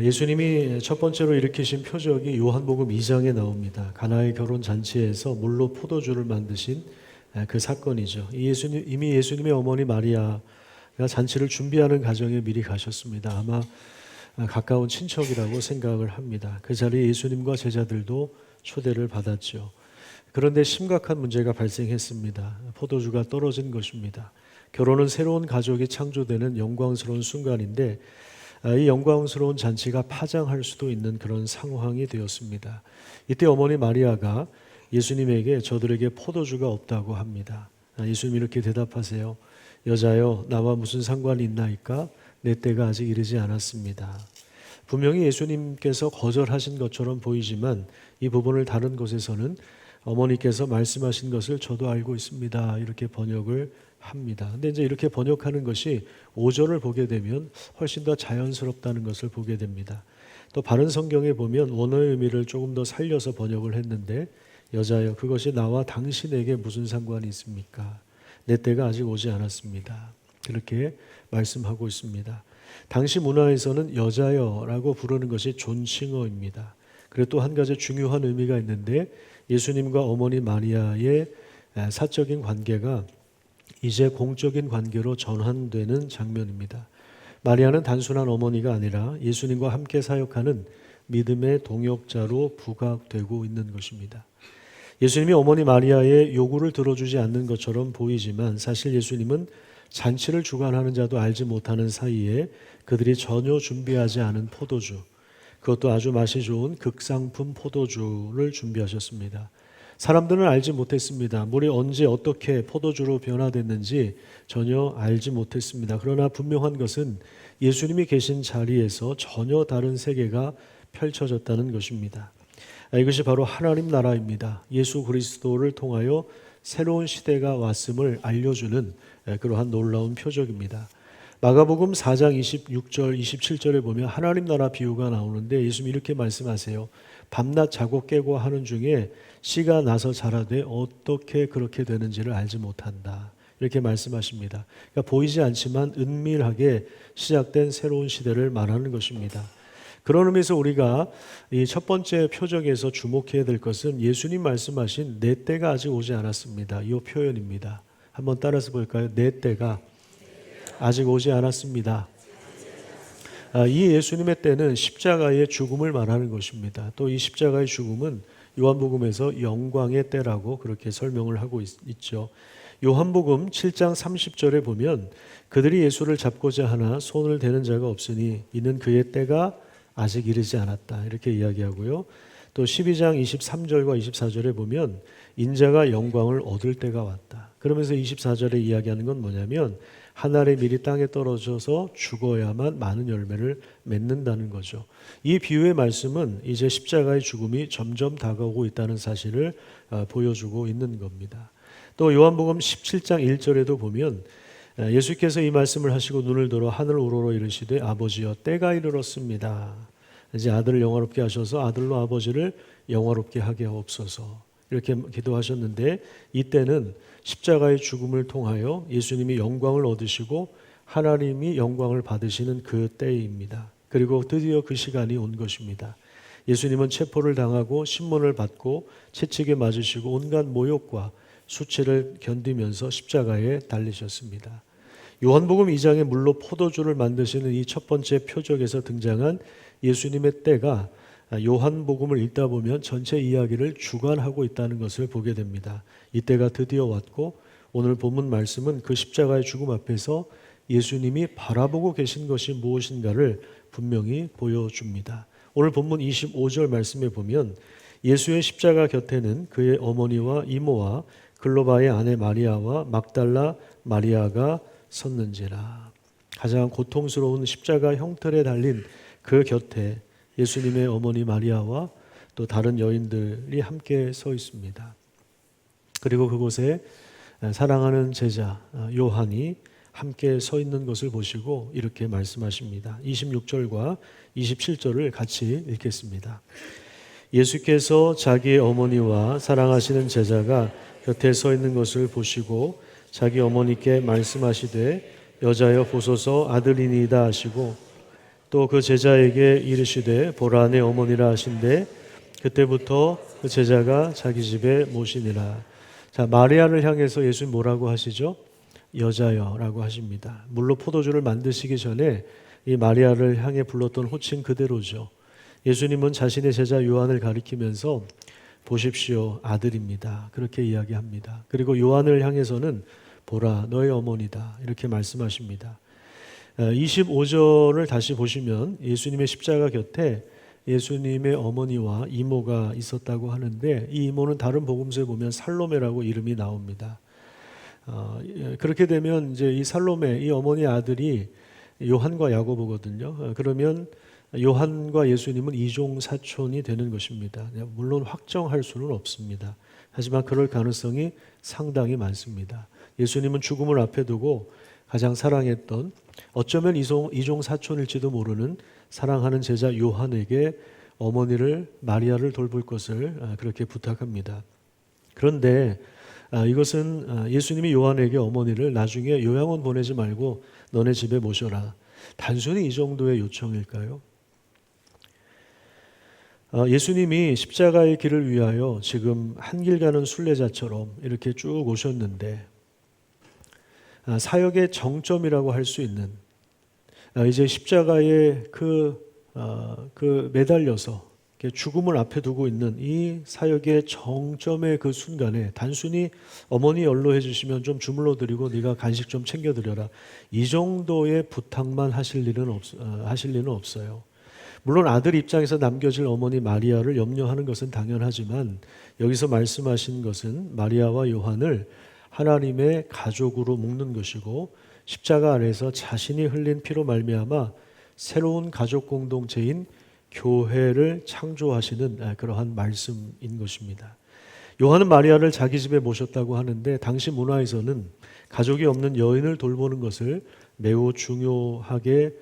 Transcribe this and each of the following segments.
예수님이 첫 번째로 일으키신 표적이 요한복음 2장에 나옵니다. 가나의 결혼 잔치에서 물로 포도주를 만드신 그 사건이죠. 이미 예수님의 어머니 마리아가 잔치를 준비하는 가정에 미리 가셨습니다. 아마 가까운 친척이라고 생각을 합니다. 그 자리에 예수님과 제자들도 초대를 받았죠. 그런데 심각한 문제가 발생했습니다. 포도주가 떨어진 것입니다. 결혼은 새로운 가족이 창조되는 영광스러운 순간인데 이 영광스러운 잔치가 파장할 수도 있는 그런 상황이 되었습니다. 이때 어머니 마리아가 예수님에게 저들에게 포도주가 없다고 합니다. 예수님 이렇게 대답하세요. 여자여, 나와 무슨 상관이 있나이까? 내 때가 아직 이르지 않았습니다. 분명히 예수님께서 거절하신 것처럼 보이지만 이 부분을 다른 곳에서는 어머니께서 말씀하신 것을 저도 알고 있습니다. 이렇게 번역을 합니다. 근데 이제 이렇게 번역하는 것이 5절을 보게 되면 훨씬 더 자연스럽다는 것을 보게 됩니다. 또 바른 성경에 보면 원어의 의미를 조금 더 살려서 번역을 했는데 여자여, 그것이 나와 당신에게 무슨 상관이 있습니까? 내 때가 아직 오지 않았습니다. 그렇게 말씀하고 있습니다. 당시 문화에서는 여자여라고 부르는 것이 존칭어입니다. 그리고 또 한 가지 중요한 의미가 있는데 예수님과 어머니 마리아의 사적인 관계가 이제 공적인 관계로 전환되는 장면입니다. 마리아는 단순한 어머니가 아니라 예수님과 함께 사역하는 믿음의 동역자로 부각되고 있는 것입니다. 예수님이 어머니 마리아의 요구를 들어주지 않는 것처럼 보이지만 사실 예수님은 잔치를 주관하는 자도 알지 못하는 사이에 그들이 전혀 준비하지 않은 포도주, 그것도 아주 맛이 좋은 극상품 포도주를 준비하셨습니다. 사람들은 알지 못했습니다. 물이 언제 어떻게 포도주로 변화됐는지 전혀 알지 못했습니다. 그러나 분명한 것은 예수님이 계신 자리에서 전혀 다른 세계가 펼쳐졌다는 것입니다. 이것이 바로 하나님 나라입니다. 예수 그리스도를 통하여 새로운 시대가 왔음을 알려주는 그러한 놀라운 표적입니다. 마가복음 4장 26절, 27절에 보면 하나님 나라 비유가 나오는데 예수님이 이렇게 말씀하세요. 밤낮 자고 깨고 하는 중에 씨가 나서 자라되 어떻게 그렇게 되는지를 알지 못한다. 이렇게 말씀하십니다. 그러니까 보이지 않지만 은밀하게 시작된 새로운 시대를 말하는 것입니다. 그런 의미에서 우리가 이 첫 번째 표적에서 주목해야 될 것은 예수님 말씀하신 내 때가 아직 오지 않았습니다. 이 표현입니다. 한번 따라서 볼까요? 내 때가 아직 오지 않았습니다. 이 예수님의 때는 십자가의 죽음을 말하는 것입니다. 또 이 십자가의 죽음은 요한복음에서 영광의 때라고 그렇게 설명을 하고 있죠. 요한복음 7장 30절에 보면 그들이 예수를 잡고자 하나 손을 대는 자가 없으니 이는 그의 때가 아직 이르지 않았다. 이렇게 이야기하고요. 또 12장 23절과 24절에 보면 인자가 영광을 얻을 때가 왔다. 그러면서 24절에 이야기하는 건 뭐냐면 한 알의 밀이 땅에 떨어져서 죽어야만 많은 열매를 맺는다는 거죠. 이 비유의 말씀은 이제 십자가의 죽음이 점점 다가오고 있다는 사실을 보여주고 있는 겁니다. 또 요한복음 17장 1절에도 보면 예수께서 이 말씀을 하시고 눈을 들어 하늘 우러러 이르시되 아버지여 때가 이르렀습니다. 이제 아들을 영화롭게 하셔서 아들로 아버지를 영화롭게 하게 하옵소서. 이렇게 기도하셨는데 이때는 십자가의 죽음을 통하여 예수님이 영광을 얻으시고 하나님이 영광을 받으시는 그 때입니다. 그리고 드디어 그 시간이 온 것입니다. 예수님은 체포를 당하고 신문을 받고 채찍에 맞으시고 온갖 모욕과 수치를 견디면서 십자가에 달리셨습니다. 요한복음 2장에 물로 포도주를 만드시는 이 첫 번째 표적에서 등장한 예수님의 때가 요한복음을 읽다 보면 전체 이야기를 주관하고 있다는 것을 보게 됩니다. 이때가 드디어 왔고 오늘 본문 말씀은 그 십자가의 죽음 앞에서 예수님이 바라보고 계신 것이 무엇인가를 분명히 보여줍니다. 오늘 본문 25절 말씀에 보면 예수의 십자가 곁에는 그의 어머니와 이모와 글로바의 아내 마리아와 막달라 마리아가 섰는지라. 가장 고통스러운 십자가 형틀에 달린 그 곁에 예수님의 어머니 마리아와 또 다른 여인들이 함께 서 있습니다. 그리고 그곳에 사랑하는 제자 요한이 함께 서 있는 것을 보시고 이렇게 말씀하십니다. 26절과 27절을 같이 읽겠습니다. 예수께서 자기의 어머니와 사랑하시는 제자가 곁에 서 있는 것을 보시고 자기 어머니께 말씀하시되 여자여 보소서 아들이니이다 하시고 또 그 제자에게 이르시되 보라 내 어머니라 하신대 그때부터 그 제자가 자기 집에 모시니라. 자, 마리아를 향해서 예수님 뭐라고 하시죠? 여자여라고 하십니다. 물로 포도주를 만드시기 전에 이 마리아를 향해 불렀던 호칭 그대로죠. 예수님은 자신의 제자 요한을 가리키면서 보십시오, 아들입니다. 그렇게 이야기합니다. 그리고 요한을 향해서는 보라, 너의 어머니다. 이렇게 말씀하십니다. 25절을 다시 보시면 예수님의 십자가 곁에 예수님의 어머니와 이모가 있었다고 하는데 이 이모는 다른 복음서에 보면 살로메라고 이름이 나옵니다. 그렇게 되면 이제 이 살로메, 이 어머니 아들이 요한과 야고보거든요. 그러면 요한과 예수님은 이종 사촌이 되는 것입니다. 물론 확정할 수는 없습니다. 하지만 그럴 가능성이 상당히 많습니다. 예수님은 죽음을 앞에 두고 가장 사랑했던 어쩌면 이종 사촌일지도 모르는 사랑하는 제자 요한에게 어머니를 마리아를 돌볼 것을 그렇게 부탁합니다. 그런데 이것은 예수님이 요한에게 어머니를 나중에 요양원 보내지 말고 너네 집에 모셔라. 단순히 이 정도의 요청일까요? 예수님이 십자가의 길을 위하여 지금 한 길 가는 순례자처럼 이렇게 쭉 오셨는데 사역의 정점이라고 할 수 있는 이제 십자가에 매달려서 죽음을 앞에 두고 있는 이 사역의 정점의 그 순간에 단순히 어머니 연로해 주시면 좀 주물러 드리고 네가 간식 좀 챙겨 드려라. 이 정도의 부탁만 하실 리는 없어요. 물론 아들 입장에서 남겨질 어머니 마리아를 염려하는 것은 당연하지만 여기서 말씀하신 것은 마리아와 요한을 하나님의 가족으로 묶는 것이고 십자가 안에서 자신이 흘린 피로 말미암아 새로운 가족 공동체인 교회를 창조하시는 그러한 말씀인 것입니다. 요한은 마리아를 자기 집에 모셨다고 하는데 당시 문화에서는 가족이 없는 여인을 돌보는 것을 매우 중요하게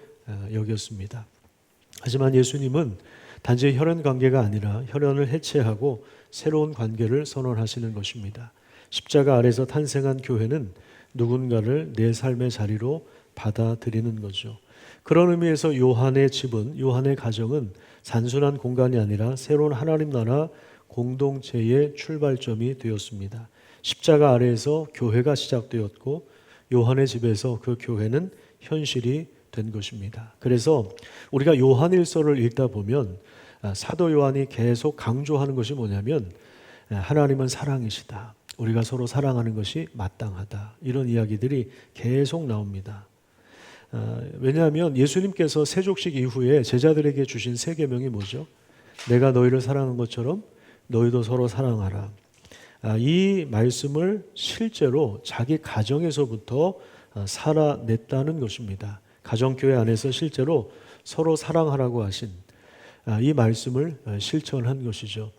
여겼습니다. 하지만 예수님은 단지 혈연 관계가 아니라 혈연을 해체하고 새로운 관계를 선언하시는 것입니다. 십자가 아래서 탄생한 교회는 누군가를 내 삶의 자리로 받아들이는 거죠. 그런 의미에서 요한의 집은, 요한의 가정은 단순한 공간이 아니라 새로운 하나님 나라 공동체의 출발점이 되었습니다. 십자가 아래에서 교회가 시작되었고 요한의 집에서 그 교회는 현실이 된 것입니다. 그래서 우리가 요한일서를 읽다 보면 사도 요한이 계속 강조하는 것이 뭐냐면 하나님은 사랑이시다. 우리가 서로 사랑하는 것이 마땅하다. 이런 이야기들이 계속 나옵니다. 왜냐하면 예수님께서 세족식 이후에 제자들에게 주신 세 계명이 뭐죠? 내가 너희를 사랑한 것처럼 너희도 서로 사랑하라. 이 말씀을 실제로 자기 가정에서부터 살아냈다는 것입니다. 가정교회 안에서 실제로 서로 사랑하라고 하신 이 말씀을 실천한 것이죠.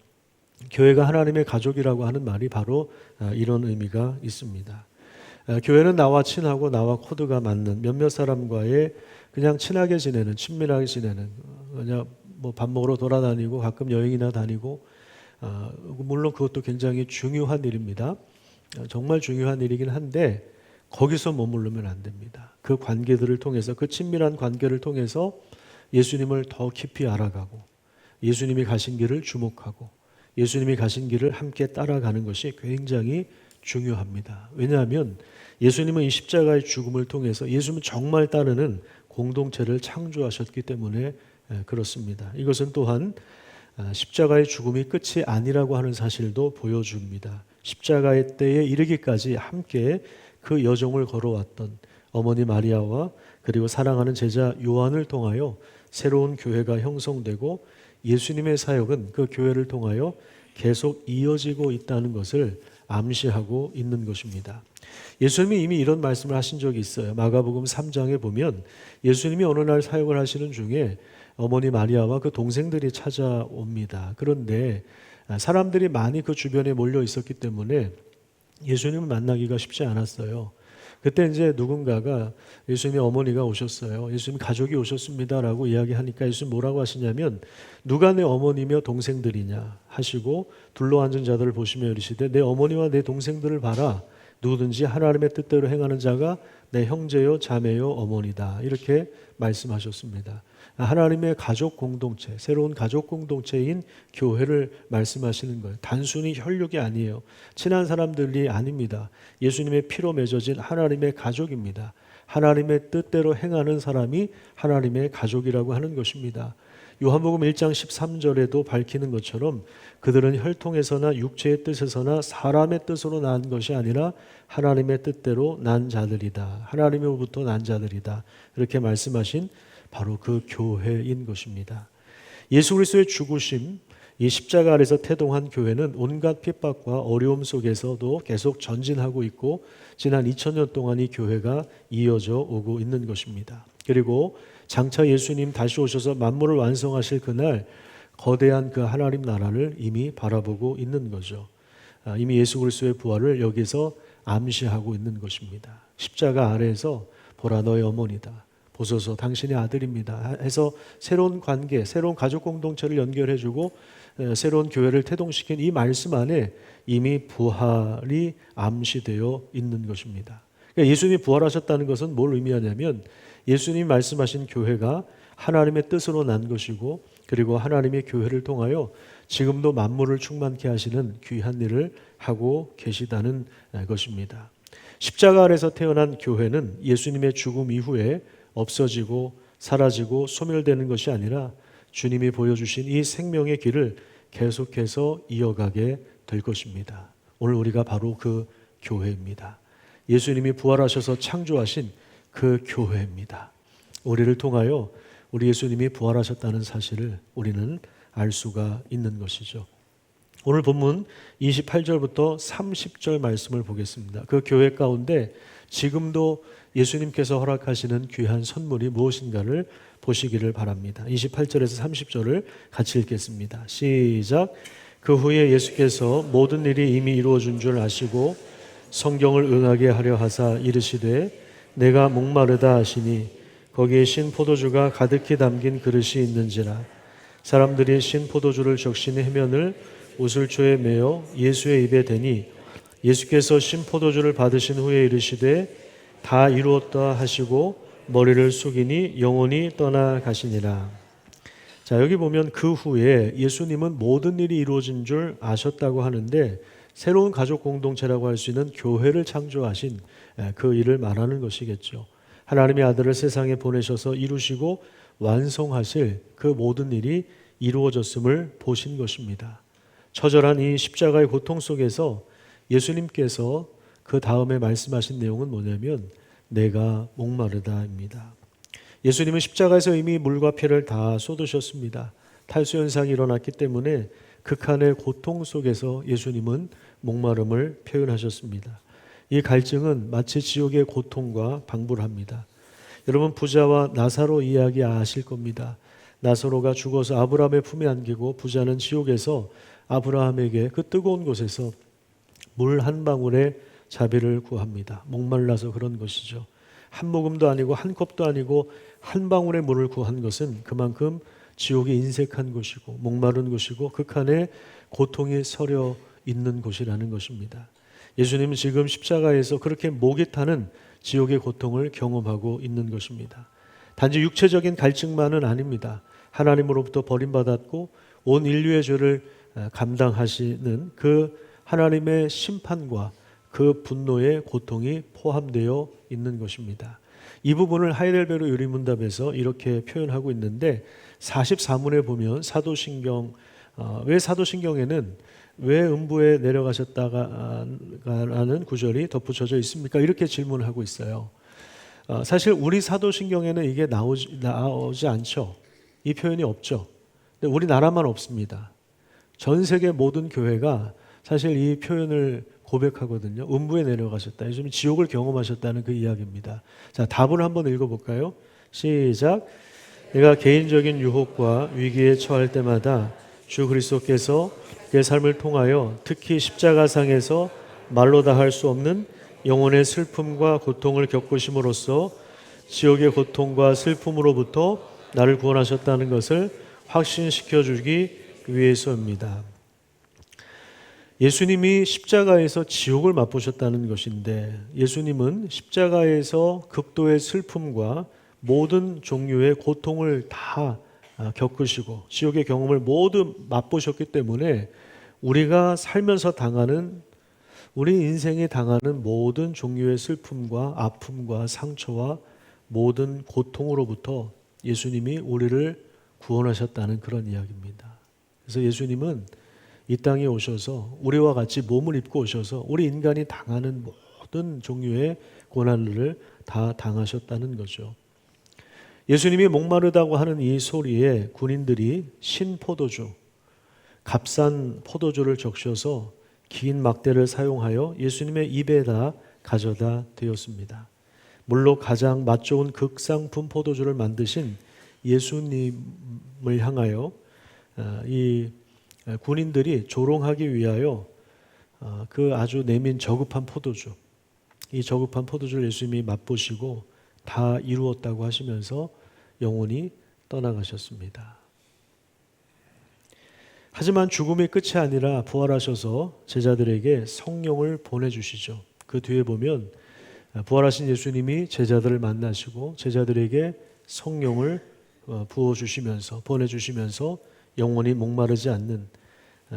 교회가 하나님의 가족이라고 하는 말이 바로 이런 의미가 있습니다. 교회는 나와 친하고 나와 코드가 맞는 몇몇 사람과의 그냥 친하게 지내는, 친밀하게 지내는, 그냥 뭐 밥 먹으러 돌아다니고 가끔 여행이나 다니고, 물론 그것도 굉장히 중요한 일입니다. 정말 중요한 일이긴 한데 거기서 머무르면 안 됩니다. 그 관계들을 통해서, 그 친밀한 관계를 통해서 예수님을 더 깊이 알아가고 예수님이 가신 길을 주목하고 예수님이 가신 길을 함께 따라가는 것이 굉장히 중요합니다. 왜냐하면 예수님은 이 십자가의 죽음을 통해서 예수님은 정말 따르는 공동체를 창조하셨기 때문에 그렇습니다. 이것은 또한 십자가의 죽음이 끝이 아니라고 하는 사실도 보여줍니다. 십자가의 때에 이르기까지 함께 그 여정을 걸어왔던 어머니 마리아와 그리고 사랑하는 제자 요한을 통하여 새로운 교회가 형성되고 예수님의 사역은 그 교회를 통하여 계속 이어지고 있다는 것을 암시하고 있는 것입니다. 예수님이 이미 이런 말씀을 하신 적이 있어요. 마가복음 3장에 보면 예수님이 어느 날 사역을 하시는 중에 어머니 마리아와 그 동생들이 찾아옵니다. 그런데 사람들이 많이 그 주변에 몰려 있었기 때문에 예수님을 만나기가 쉽지 않았어요. 그때 이제 누군가가 예수님의 어머니가 오셨어요. 예수님 가족이 오셨습니다라고 이야기하니까 예수님 뭐라고 하시냐면 누가 내 어머니며 동생들이냐 하시고 둘러앉은 자들을 보시며 이르시되 내 어머니와 내 동생들을 봐라. 누구든지 하나님의 뜻대로 행하는 자가 내 형제요 자매요 어머니다. 이렇게 말씀하셨습니다. 하나님의 가족 공동체, 새로운 가족 공동체인 교회를 말씀하시는 거예요. 단순히 혈육이 아니에요. 친한 사람들이 아닙니다. 예수님의 피로 맺어진 하나님의 가족입니다. 하나님의 뜻대로 행하는 사람이 하나님의 가족이라고 하는 것입니다. 요한복음 1장 13절에도 밝히는 것처럼 그들은 혈통에서나 육체의 뜻에서나 사람의 뜻으로 난 것이 아니라 하나님의 뜻대로 난 자들이다. 하나님으로부터 난 자들이다. 이렇게 말씀하신 바로 그 교회인 것입니다. 예수 그리스도의 죽으심, 이 십자가 아래서 태동한 교회는 온갖 핍박과 어려움 속에서도 계속 전진하고 있고 지난 2000년 동안 이 교회가 이어져 오고 있는 것입니다. 그리고 장차 예수님 다시 오셔서 만물을 완성하실 그날 거대한 그 하나님 나라를 이미 바라보고 있는 거죠. 이미 예수 그리스도의 부활을 여기서 암시하고 있는 것입니다. 십자가 아래에서 보라 너의 어머니다. 보소서 당신의 아들입니다. 해서 새로운 관계, 새로운 가족 공동체를 연결해주고 새로운 교회를 태동시킨 이 말씀 안에 이미 부활이 암시되어 있는 것입니다. 그러니까 예수님이 부활하셨다는 것은 뭘 의미하냐면 예수님이 말씀하신 교회가 하나님의 뜻으로 난 것이고 그리고 하나님의 교회를 통하여 지금도 만물을 충만케 하시는 귀한 일을 하고 계시다는 것입니다. 십자가 아래서 태어난 교회는 예수님의 죽음 이후에 없어지고 사라지고 소멸되는 것이 아니라 주님이 보여주신 이 생명의 길을 계속해서 이어가게 될 것입니다. 오늘 우리가 바로 그 교회입니다. 예수님이 부활하셔서 창조하신 그 교회입니다. 우리를 통하여 우리 예수님이 부활하셨다는 사실을 우리는 알 수가 있는 것이죠. 오늘 본문 28절부터 30절 말씀을 보겠습니다. 그 교회 가운데 지금도 예수님께서 허락하시는 귀한 선물이 무엇인가를 보시기를 바랍니다. 28절에서 30절을 같이 읽겠습니다. 시작. 그 후에 예수께서 모든 일이 이미 이루어진 줄 아시고 성경을 응하게 하려 하사 이르시되 내가 목마르다 하시니 거기에 신 포도주가 가득히 담긴 그릇이 있는지라. 사람들이 신 포도주를 적신 해면을 우슬초에 메어 예수의 입에 대니 예수께서 신 포도주를 받으신 후에 이르시되 다 이루었다 하시고 머리를 숙이니 영혼이 떠나가시니라. 자, 여기 보면 그 후에 예수님은 모든 일이 이루어진 줄 아셨다고 하는데 새로운 가족 공동체라고 할 수 있는 교회를 창조하신 그 일을 말하는 것이겠죠. 하나님의 아들을 세상에 보내셔서 이루시고 완성하실 그 모든 일이 이루어졌음을 보신 것입니다. 처절한 이 십자가의 고통 속에서 예수님께서 그 다음에 말씀하신 내용은 뭐냐면 내가 목마르다입니다. 예수님은 십자가에서 이미 물과 피를 다 쏟으셨습니다. 탈수 현상이 일어났기 때문에 극한의 고통 속에서 예수님은 목마름을 표현하셨습니다. 이 갈증은 마치 지옥의 고통과 방불합니다. 여러분 부자와 나사로 이야기 아실 겁니다. 나사로가 죽어서 아브라함의 품에 안기고 부자는 지옥에서 아브라함에게 그 뜨거운 곳에서 물 한 방울에 자비를 구합니다. 목말라서 그런 것이죠. 한 모금도 아니고 한 컵도 아니고 한 방울의 물을 구한 것은 그만큼 지옥이 인색한 곳이고 목마른 곳이고 극한의 고통이 서려 있는 곳이라는 것입니다. 예수님은 지금 십자가에서 그렇게 목이 타는 지옥의 고통을 경험하고 있는 것입니다. 단지 육체적인 갈증만은 아닙니다. 하나님으로부터 버림받았고 온 인류의 죄를 감당하시는 그 하나님의 심판과 그 분노의 고통이 포함되어 있는 것입니다. 이 부분을 하이델베르 유리문답에서 이렇게 표현하고 있는데 44문에 보면 사도신경, 왜 사도신경에는 왜 음부에 내려가셨다가라는 구절이 덧붙여져 있습니까? 이렇게 질문을 하고 있어요. 사실 우리 사도신경에는 이게 나오지 않죠. 이 표현이 없죠. 근데 우리나라만 없습니다. 전 세계 모든 교회가 사실 이 표현을 고백하거든요. 음부에 내려가셨다. 요즘 지옥을 경험하셨다는 그 이야기입니다. 자, 답을 한번 읽어볼까요? 시작. 내가 개인적인 유혹과 위기에 처할 때마다 주 그리스도께서 내 삶을 통하여 특히 십자가상에서 말로 다 할 수 없는 영혼의 슬픔과 고통을 겪으심으로써 지옥의 고통과 슬픔으로부터 나를 구원하셨다는 것을 확신시켜 주기 위해서입니다. 예수님이 십자가에서 지옥을 맛보셨다는 것인데 예수님은 십자가에서 극도의 슬픔과 모든 종류의 고통을 다 겪으시고 지옥의 경험을 모두 맛보셨기 때문에 우리가 살면서 당하는, 우리 인생이 당하는 모든 종류의 슬픔과 아픔과 상처와 모든 고통으로부터 예수님이 우리를 구원하셨다는 그런 이야기입니다. 그래서 예수님은 이 땅에 오셔서 우리와 같이 몸을 입고 오셔서 우리 인간이 당하는 모든 종류의 고난을 다 당하셨다는 거죠. 예수님이 목마르다고 하는 이 소리에 군인들이 신포도주, 값싼 포도주를 적셔서 긴 막대를 사용하여 예수님의 입에다 가져다 대었습니다. 물로 가장 맛 좋은 극상품 포도주를 만드신 예수님을 향하여 이 군인들이 조롱하기 위하여 그 아주 내민 저급한 포도주, 이 저급한 포도주를 예수님이 맛보시고 다 이루었다고 하시면서 영원히 떠나가셨습니다. 하지만 죽음이 끝이 아니라 부활하셔서 제자들에게 성령을 보내주시죠. 그 뒤에 보면 부활하신 예수님이 제자들을 만나시고 제자들에게 성령을 부어주시면서 보내주시면서 영원히 목마르지 않는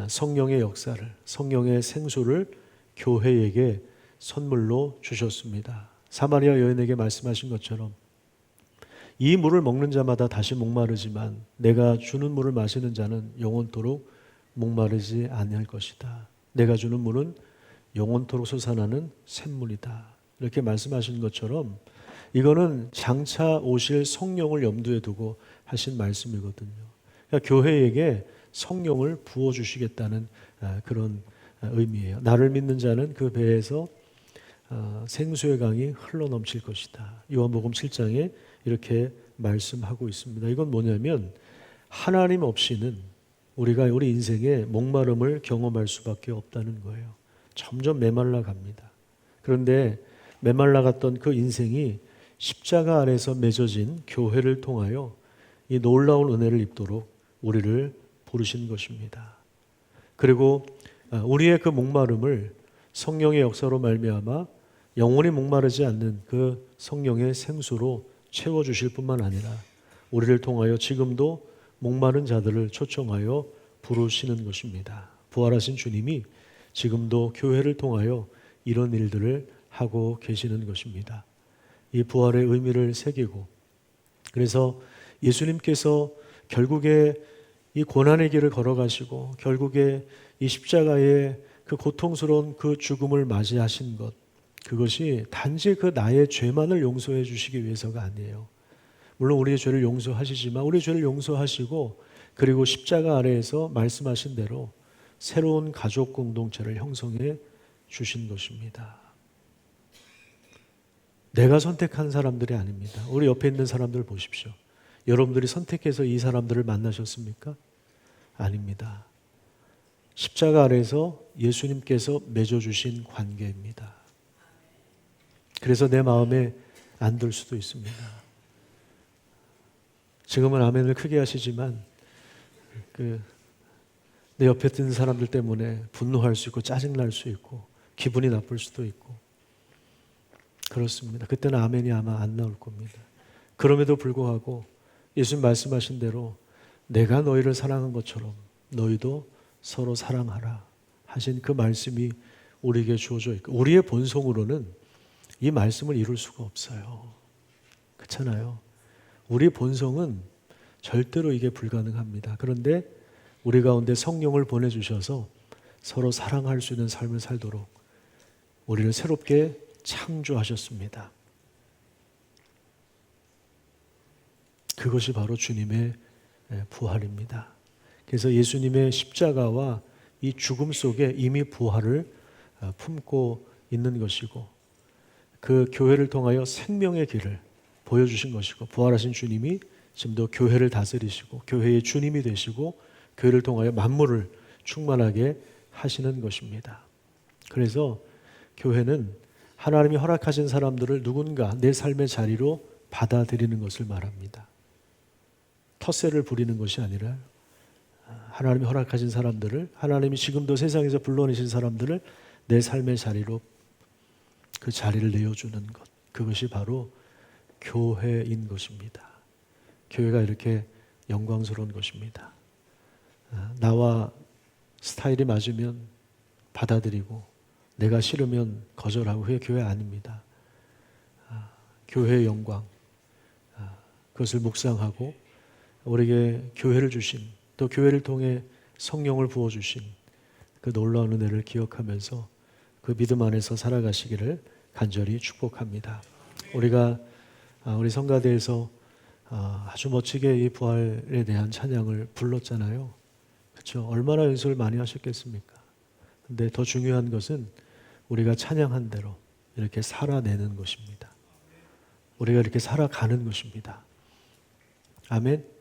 성령의 역사를, 성령의 생수를 교회에게 선물로 주셨습니다. 사마리아 여인에게 말씀하신 것처럼 이 물을 먹는 자마다 다시 목마르지만 내가 주는 물을 마시는 자는 영원토록 목마르지 아니할 것이다. 내가 주는 물은 영원토록 솟아나는 샘물이다. 이렇게 말씀하신 것처럼 이거는 장차 오실 성령을 염두에 두고 하신 말씀이거든요. 그러니까 교회에게 성령을 부어주시겠다는 그런 의미예요. 나를 믿는 자는 그 배에서 생수의 강이 흘러넘칠 것이다. 요한복음 7장에 이렇게 말씀하고 있습니다. 이건 뭐냐면 하나님 없이는 우리가 우리 인생에 목마름을 경험할 수밖에 없다는 거예요. 점점 메말라 갑니다. 그런데 메말라 갔던 그 인생이 십자가 안에서 맺어진 교회를 통하여 이 놀라운 은혜를 입도록 우리를 부르신 것입니다. 그리고 우리의 그 목마름을 성령의 역사로 말미암아 영원히 목마르지 않는 그 성령의 생수로 채워주실 뿐만 아니라 우리를 통하여 지금도 목마른 자들을 초청하여 부르시는 것입니다. 부활하신 주님이 지금도 교회를 통하여 이런 일들을 하고 계시는 것입니다. 이 부활의 의미를 새기고, 그래서 예수님께서 결국에 이 고난의 길을 걸어가시고 결국에 이 십자가의 그 고통스러운 그 죽음을 맞이하신 것, 그것이 단지 그 나의 죄만을 용서해 주시기 위해서가 아니에요. 물론 우리의 죄를 용서하시지만 우리의 죄를 용서하시고 그리고 십자가 아래에서 말씀하신 대로 새로운 가족 공동체를 형성해 주신 것입니다. 내가 선택한 사람들이 아닙니다. 우리 옆에 있는 사람들 보십시오. 여러분들이 선택해서 이 사람들을 만나셨습니까? 아닙니다. 십자가 아래에서 예수님께서 맺어주신 관계입니다. 그래서 내 마음에 안 들 수도 있습니다. 지금은 아멘을 크게 하시지만 내 옆에 있는 사람들 때문에 분노할 수 있고 짜증날 수 있고 기분이 나쁠 수도 있고 그렇습니다. 그때는 아멘이 아마 안 나올 겁니다. 그럼에도 불구하고 예수님 말씀하신 대로 내가 너희를 사랑한 것처럼 너희도 서로 사랑하라 하신 그 말씀이 우리에게 주어져 있고 우리의 본성으로는 이 말씀을 이룰 수가 없어요. 그렇잖아요. 우리 본성은 절대로 이게 불가능합니다. 그런데 우리 가운데 성령을 보내주셔서 서로 사랑할 수 있는 삶을 살도록 우리를 새롭게 창조하셨습니다. 그것이 바로 주님의 부활입니다. 그래서 예수님의 십자가와 이 죽음 속에 이미 부활을 품고 있는 것이고 그 교회를 통하여 생명의 길을 보여주신 것이고 부활하신 주님이 지금도 교회를 다스리시고 교회의 주님이 되시고 교회를 통하여 만물을 충만하게 하시는 것입니다. 그래서 교회는 하나님이 허락하신 사람들을 누군가 내 삶의 자리로 받아들이는 것을 말합니다. 텃세를 부리는 것이 아니라 하나님이 허락하신 사람들을, 하나님이 지금도 세상에서 불러내신 사람들을 내 삶의 자리로 그 자리를 내어주는 것, 그것이 바로 교회인 것입니다. 교회가 이렇게 영광스러운 것입니다. 나와 스타일이 맞으면 받아들이고 내가 싫으면 거절하고 그게 교회 아닙니다. 교회의 영광, 그것을 묵상하고 우리에게 교회를 주신, 또 교회를 통해 성령을 부어주신 그 놀라운 은혜를 기억하면서 그 믿음 안에서 살아가시기를 간절히 축복합니다. 우리가 우리 성가대에서 아주 멋지게 이 부활에 대한 찬양을 불렀잖아요. 그렇죠? 얼마나 연습을 많이 하셨겠습니까? 근데 더 중요한 것은 우리가 찬양한 대로 이렇게 살아내는 것입니다. 우리가 이렇게 살아가는 것입니다. 아멘.